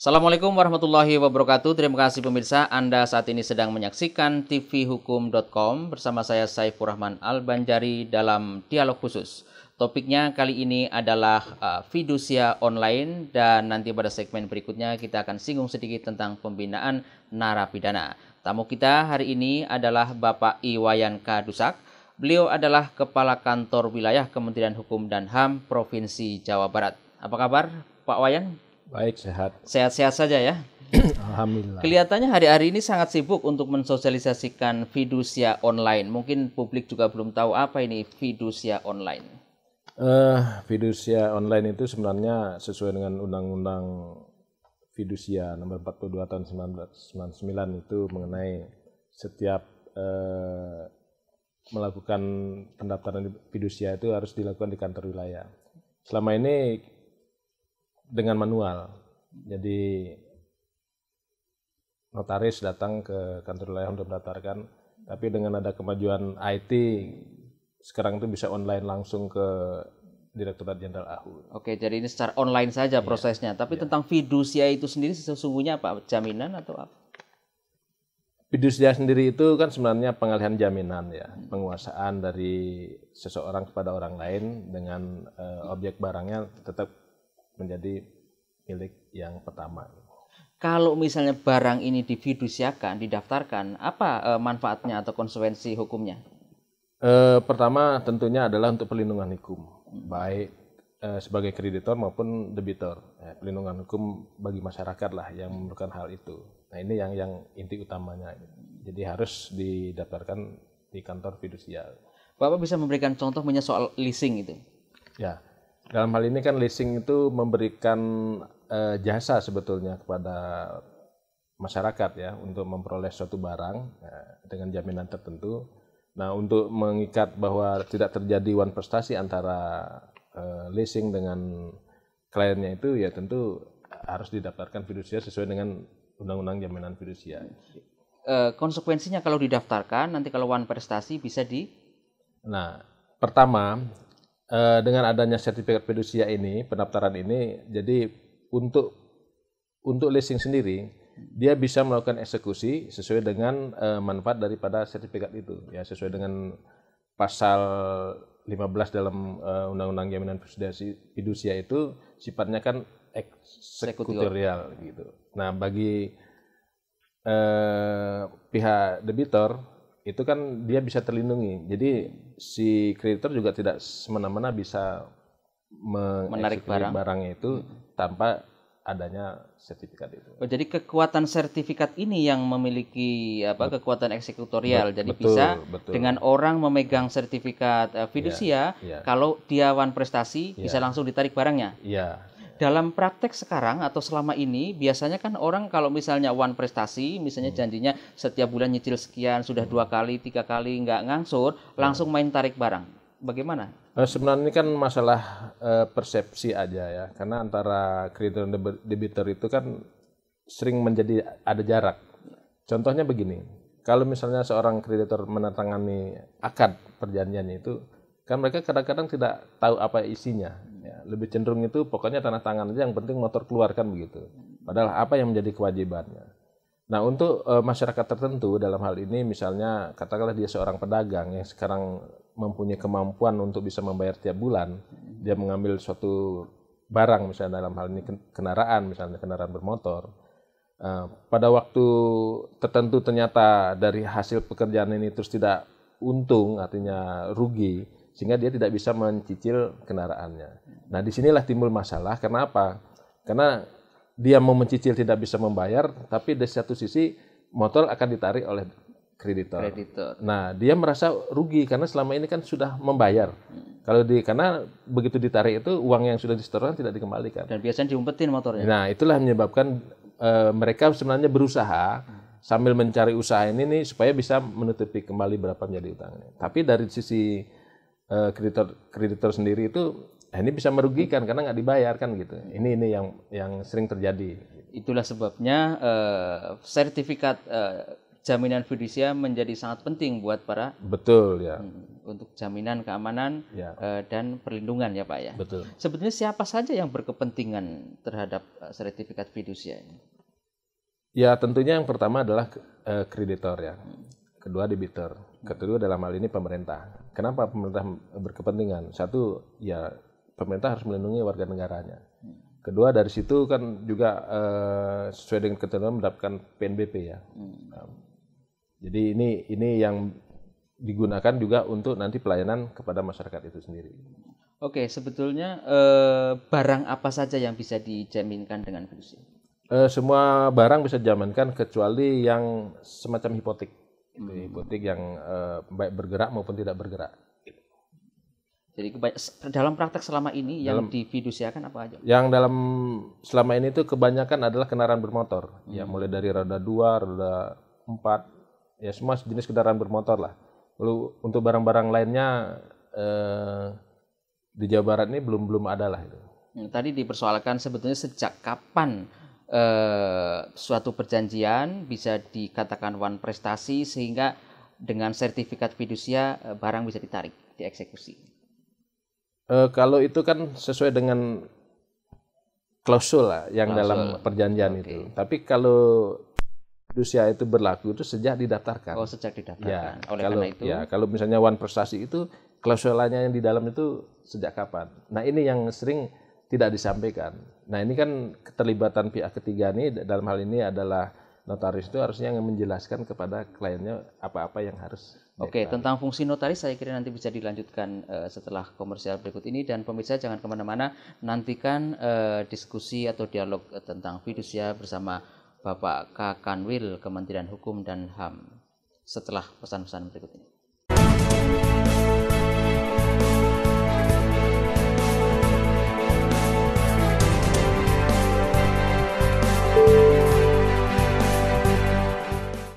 Assalamualaikum warahmatullahi wabarakatuh. Terima kasih pemirsa, Anda saat ini sedang menyaksikan tvhukum.com bersama saya Saifur Rahman Al-Banjari dalam dialog khusus. Topiknya kali ini adalah fidusia online dan nanti pada segmen berikutnya kita akan singgung sedikit tentang pembinaan narapidana. Tamu kita hari ini adalah Bapak Iwayan Kadusak. Beliau adalah Kepala Kantor Wilayah Kementerian Hukum dan HAM Provinsi Jawa Barat. Apa kabar Pak Wayan? Baik, sehat. Sehat-sehat saja ya. Alhamdulillah. Kelihatannya hari-hari ini sangat sibuk untuk mensosialisasikan fidusia online. Mungkin publik juga belum tahu apa ini fidusia online. Fidusia online itu sebenarnya sesuai dengan Undang-Undang Fidusia Nomor 42 Tahun 1999 itu mengenai setiap melakukan pendaftaran fidusia itu harus dilakukan di kantor wilayah. Selama ini dengan manual, jadi notaris datang ke kantor wilayah untuk mendaftarkan, tapi dengan ada kemajuan IT sekarang itu bisa online langsung ke Direktorat Jenderal AHU. Oke, jadi ini secara online saja prosesnya. Tapi tentang fidusia itu sendiri sesungguhnya apa? Jaminan atau apa? Fidusia sendiri itu kan sebenarnya pengalihan jaminan ya, penguasaan dari seseorang kepada orang lain dengan objek barangnya tetap menjadi milik yang pertama. Kalau misalnya barang ini difidusiakan, didaftarkan, apa manfaatnya atau konsekuensi hukumnya? Pertama tentunya adalah untuk perlindungan hukum, baik sebagai kreditor maupun debitor. Perlindungan hukum bagi masyarakat lah yang memerlukan hal itu. Nah ini yang inti utamanya. Jadi harus didaftarkan di kantor fidusia. Bapak bisa memberikan contoh soal leasing itu? Ya. Dalam hal ini kan leasing itu memberikan jasa sebetulnya kepada masyarakat ya untuk memperoleh suatu barang dengan jaminan tertentu. Nah untuk mengikat bahwa tidak terjadi wan prestasi antara leasing dengan kliennya itu ya tentu harus didaftarkan fidusia sesuai dengan Undang-Undang Jaminan Fidusia. Konsekuensinya kalau didaftarkan nanti kalau wan prestasi bisa di? Nah pertama dengan adanya sertifikat fidusia ini, pendaftaran ini, jadi untuk leasing sendiri, dia bisa melakukan eksekusi sesuai dengan manfaat daripada sertifikat itu, ya sesuai dengan pasal 15 dalam Undang-Undang Jaminan Fidusia itu sifatnya kan eksekutorial gitu. Nah bagi pihak debitor itu kan dia bisa terlindungi. Jadi si kreditor juga tidak semena-mena bisa menarik barangnya itu tanpa adanya sertifikat itu. Oh, jadi kekuatan sertifikat ini yang memiliki kekuatan eksekutorial. Jadi betul. dengan orang memegang sertifikat fidusia, kalau dia wan prestasi bisa langsung ditarik barangnya. Iya. Dalam praktek sekarang atau selama ini biasanya kan orang kalau misalnya wan prestasi, misalnya janjinya setiap bulan nyicil sekian, sudah 2 kali, 3 kali nggak ngangsur, langsung main tarik barang. Bagaimana? Sebenarnya ini kan masalah persepsi aja ya, karena antara kreditor dan debitor itu kan sering menjadi ada jarak. Contohnya begini, kalau misalnya seorang kreditor menandatangani akad perjanjiannya itu, kan mereka kadang-kadang tidak tahu apa isinya. Ya, lebih cenderung itu pokoknya tanda tangan aja, yang penting motor keluarkan begitu. Padahal apa yang menjadi kewajibannya. Nah untuk masyarakat tertentu dalam hal ini misalnya katakanlah dia seorang pedagang yang sekarang mempunyai kemampuan untuk bisa membayar tiap bulan, dia mengambil suatu barang misalnya dalam hal ini kendaraan, misalnya kendaraan bermotor. Pada waktu tertentu ternyata dari hasil pekerjaan ini terus tidak untung, artinya rugi, sehingga dia tidak bisa mencicil kendaraannya. Nah disinilah timbul masalah. Kenapa? Karena dia mau mencicil tidak bisa membayar, tapi di satu sisi motor akan ditarik oleh kreditor. Nah dia merasa rugi karena selama ini kan sudah membayar. Karena begitu ditarik itu uang yang sudah disetorkan tidak dikembalikan. Dan biasanya diumpetin motornya. Nah itulah menyebabkan mereka sebenarnya berusaha sambil mencari usaha ini nih supaya bisa menutupi kembali berapa menjadi utangnya. Tapi dari sisi kreditor sendiri itu ini bisa merugikan karena nggak dibayar kan gitu. Ini yang sering terjadi. Itulah sebabnya sertifikat jaminan fidusia menjadi sangat penting buat para Betul ya. untuk jaminan keamanan Ya. Dan perlindungan ya Pak ya. Betul. Sebetulnya siapa saja yang berkepentingan terhadap sertifikat fidusia ini? Ya tentunya yang pertama adalah kreditor ya. Kedua debitur. Kedua dalam hal ini pemerintah. Kenapa pemerintah berkepentingan? Satu ya pemerintah harus melindungi warga negaranya. Kedua dari situ kan juga sesuai dengan ketentuan mendapatkan PNBP ya. Jadi ini yang digunakan juga untuk nanti pelayanan kepada masyarakat itu sendiri. Oke, sebetulnya barang apa saja yang bisa dijaminkan dengan fidusia? Semua barang bisa dijaminkan kecuali yang semacam hipotek. Hipotek yang baik bergerak maupun tidak bergerak. Jadi dalam praktek selama ini yang difidusiakan apa aja? Yang selama ini itu kebanyakan adalah kendaraan bermotor. Ya mulai dari roda 2, roda 4, ya semua jenis kendaraan bermotor lah. Lalu untuk barang-barang lainnya di Jawa Barat ini belum ada lah itu. Tadi dipersoalkan sebetulnya sejak kapan suatu perjanjian bisa dikatakan one prestasi sehingga dengan sertifikat fidusia barang bisa ditarik, dieksekusi. Kalau itu kan sesuai dengan klausul lah yang dalam perjanjian itu. Tapi kalau fidusia itu berlaku itu sejak didaftarkan. Oh, sejak didaftarkan. Ya, karena itu. Ya, kalau misalnya one prestasi itu klausulanya yang di dalam itu sejak kapan. Nah, ini yang sering tidak disampaikan. Nah, ini kan keterlibatan pihak ketiga ini dalam hal ini adalah notaris itu harusnya yang menjelaskan kepada kliennya apa-apa yang harus. Oke, tentang fungsi notaris saya kira nanti bisa dilanjutkan setelah komersial berikut ini, dan pemirsa jangan kemana-mana, nantikan diskusi atau dialog tentang fidusia bersama Bapak K. Kanwil, Kementerian Hukum dan HAM setelah pesan-pesan berikut ini.